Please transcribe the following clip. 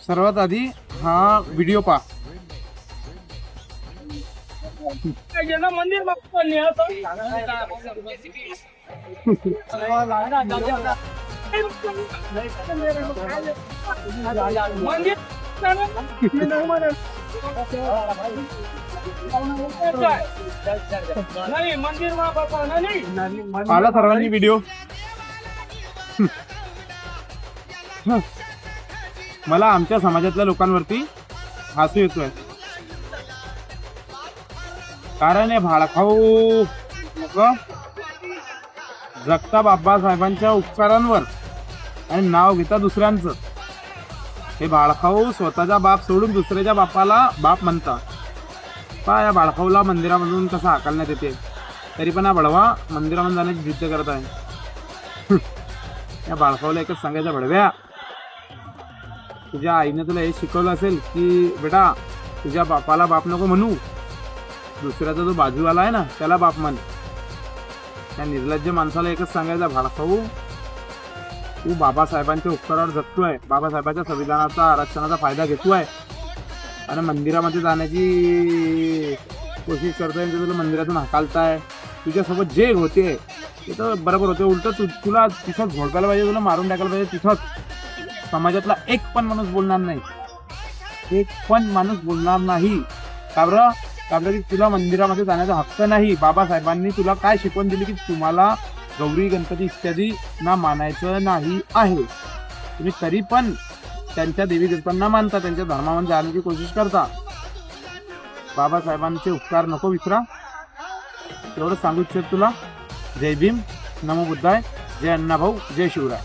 सर्वात आधी हा व्हिडिओ पहा. मंदिर पाहिला सर्वांनी व्हिडिओ. मला आमच्या समाजातल्या लोकांवरती हसू येतोय, कारण हे भाडखाऊ जगता बाबासाहेबांच्या उपकारांवर आणि नाव घेता दुसऱ्यांचं. हे भाडखाऊ स्वतःचा बाप सोडून दुसऱ्याच्या बापाला बाप म्हणता. पहा या भाडखाऊला मंदिरामधून कसा हाकलण्यात येते, तरी पण हा बडवा मंदिरामध्ये जाण्याची जिद्द करत आहे. या भाडखाऊला एकच सांगायचं, भडव्या तुझ्या आईने तुला हे शिकवलं असेल की बेटा तुझ्या बापाला बाप नको म्हणू, दुसऱ्याचा जो बाजूवाला आहे ना त्याला बाप म्हण. त्या निर्लज्ज माणसाला एकच सांगायचं, भाडखाऊ तू बाबासाहेबांच्या उपकारावर जगतोय, बाबासाहेबांच्या संविधानाचा आरक्षणाचा फायदा घेतोय आणि मंदिरामध्ये जाण्याची कोशिश करतोय, तुला मंदिरातून हाकालताय. तुझ्यासोबत जे होते ते तर बरोबर होते, उलट तुला तिथंच झोडकायला पाहिजे, तुला मारून टाकायला पाहिजे. तिथंच समाजातला एक पण माणूस बोलणार नाही, एक पण माणूस बोलणार नाही. का बरं? की तुला मंदिरामध्ये जाण्याचा हक्क नाही. बाबासाहेबांनी तुला काय शिकवण दिली की तुम्हाला गौरी गणपती इत्यादी ना मानायचं नाही आहे. तुम्ही तरी पण त्यांच्या देवी देवतांना मानता, त्यांच्या धर्मामध्ये जाण्याची कोशिश करता. बाबासाहेबांचे उपकार नको विसरा, एवढं सांगू इच्छित तुला. जय भीम, नमो बुद्धाय, जय अण्णाभाऊ, जय शिवराय.